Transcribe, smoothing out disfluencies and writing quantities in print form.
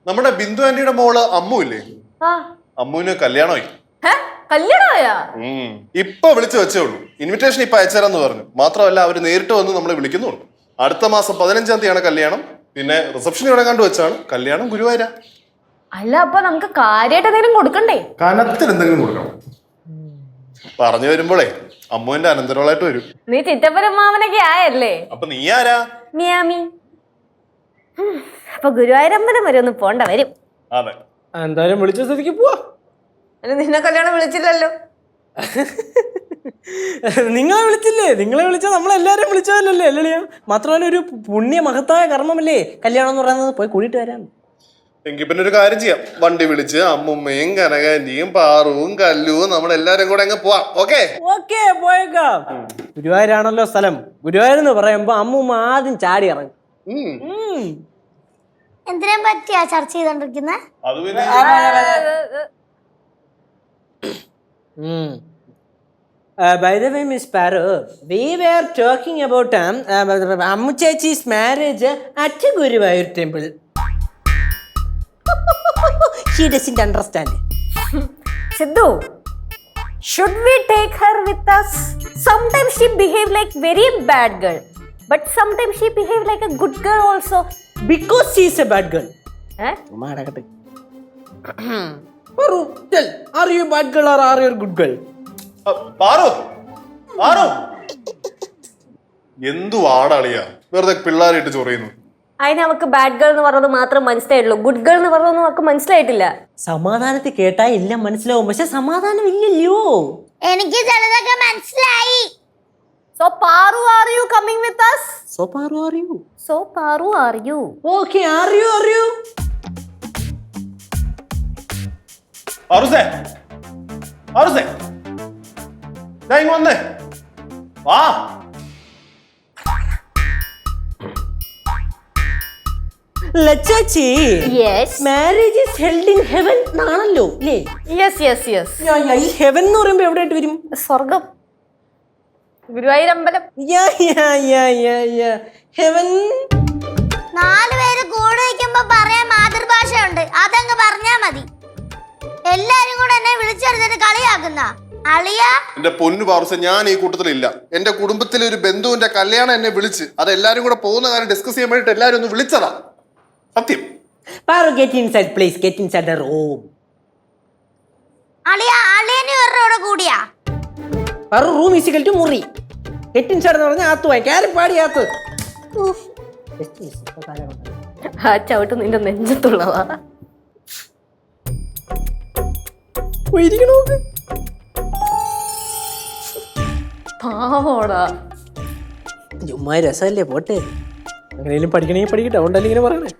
നമ്മുടെ ബിന്ദു ആന്റിയുടെ മോള് അമ്മു ഇല്ലേ? അമ്മുവിന് കല്യാണമായി. ഇപ്പൊ വിളിച്ചു വെച്ചേ ഉള്ളൂ. ഇൻവിറ്റേഷൻ ഇപ്പൊ അയച്ചുതരാന്ന് പറഞ്ഞു. മാത്രമല്ല അവര് നേരിട്ട് വന്ന് നമ്മളെ വിളിക്കുന്നുണ്ട്. അടുത്ത മാസം 15-ാം തീയതിയാണ് കല്യാണം. പിന്നെ റിസപ്ഷൻ ഇവിടെ കണ്ടു വെച്ചാണ്. കല്യാണം ഗുരുവായൂര. അല്ല, അപ്പൊ നമുക്ക് കാര്യമായിട്ട് എന്തെങ്കിലും കൊടുക്കണ്ടേ? കനത്തിൽ എന്തെങ്കിലും കൊടുക്കണം. പറഞ്ഞു വരുമ്പോഴേ അമ്മുവിന്റെ അനന്തരവളായിട്ട് വരും. നീ ചിറ്റപ്പരമ്മാവനൊക്കെ ആയല്ലേ? അപ്പൊ നീ ആരാ? മിയാമി. അപ്പൊ ഗുരുവായൂരമ്പലം വരെ ഒന്ന് പോണ്ട വരും. അതെ, എന്തായാലും വിളിച്ച സ്ഥിതിക്ക് പോവാ. നിന്നെ കല്യാണം വിളിച്ചില്ലല്ലോ. നിങ്ങളെ വിളിച്ചില്ലേ? നിങ്ങളെ വിളിച്ചാൽ നമ്മളെല്ലാരും വിളിച്ചതല്ലേ അല്ലളിയാ? മാത്രമല്ല ഒരു പുണ്യ മഹത്തായ കർമ്മമല്ലേ കല്യാണം എന്ന് പറയുന്നത്. പോയി കൂടിയിട്ട് വരാം. എങ്കിൽ പിന്നെ ഒരു കാര്യം ചെയ്യാം. വണ്ടി വിളിച്ച് അമ്മുമ്മയും കനകാന്റിയും പാറുവും കല്ലുവും നമ്മളെല്ലാരും കൂടെ അങ്ങ് പോവാം. ഓക്കെ ഓക്കെ, പോയേക്കാം. ഗുരുവായൂരാണല്ലോ സ്ഥലം. ഗുരുവായൂർ എന്ന് പറയുമ്പോ അമ്മുമ്മ ആദ്യം ചാടി ഇറങ്ങും. എന്തിനെ പറ്റിയാ ചർച്ച ചെയ്തോണ്ടിരിക്കുന്നത്? By the way, Miss Paro, we were talking about Ammu Chechi's marriage at Guruvayur temple. She doesn't understand. Sidhu, should we take her with us? Sometimes she behave like very bad girl, but sometimes she behave like a good girl also. Because she is a bad girl. Paru, tell, are you a bad girl or are you a good girl? എന്തു ആടാളിയാ വെറുതെ പിള്ളേരായിട്ട് ചൊറിയുന്നു. അതിന് അവക്ക് bad girl എന്ന് പറഞ്ഞത് മാത്രം മനസ്സിലായിട്ടുള്ളൂ. Good girl എന്ന് പറഞ്ഞതൊന്നും അവക്ക് മനസ്സിലായിട്ടില്ല. സമാധാനത്തിൽ കേട്ടാ എല്ലാം മനസ്സിലാവും, പക്ഷെ സമാധാനം ഇല്ലല്ലോ. എനിക്ക് ചിലതൊക്കെ മനസ്സിലായി. So Paru, are you coming with us? So Paru, are you? So Paru, are you? Okay, are you? ആറുസേ, ആറുസേ, ദാ ഇങ്ങ് വന്നേ. വാ. ലച്ചാച്ചി, Yes. marriage is held in heaven എന്നാണല്ലോ അല്ലേ? Yes, yes, yes. ഈ ഹെവൻ എന്ന് പറയുമ്പോ എവിടെയായിട്ട് വരും? സ്വർഗം, ഗുരുവായൂരമ്പലം. ഹെവൻ. 4 പേര് കൂടെ നിൽക്കുമ്പോ പറയാൻ മാതൃഭാഷയുണ്ട്, അതങ്ങ് പറഞ്ഞാ മതി. എല്ലാരും കൂടെ എന്നെ വിളിച്ചെടുത്തിട്ട് കളിയാക്കുന്ന അളിയാ. എന്റെ പൊന്നു പാറുസ, ഞാൻ ഈ കൂട്ടത്തിലില്ല. എന്റെ കുടുംബത്തിലെ ഒരു ബന്ധുവിന്റെ കല്യാണം എന്നെ വിളിച്ച് അത് എല്ലാരും കൂടെ പോകുന്ന കാര്യം ഡിസ്കസ് ചെയ്യാൻ വേണ്ടിട്ട് എല്ലാരും ഒന്ന് വിളിച്ചതാ. സത്യം. Paru, get inside, please. Get inside the room. അളിയാ, അളിയന് ഇവരുടെ കൂടിയാ. Paru, room is equal to മുറി. Get inside എന്ന് പറഞ്ഞാൽ ആത്ത് പോയി കാര്യം പാടി ആത്ത്. ആ ചവിട്ട് നിന്റെ നെഞ്ചത്തുള്ളതാ. പാവോടാ. ചുമ്മാ രസമല്ലേ, പോട്ടെ. അങ്ങനെയും പഠിക്കണേ പഠിക്കട്ടെ, അതുകൊണ്ടല്ലേ ഇങ്ങനെ പറയണേ.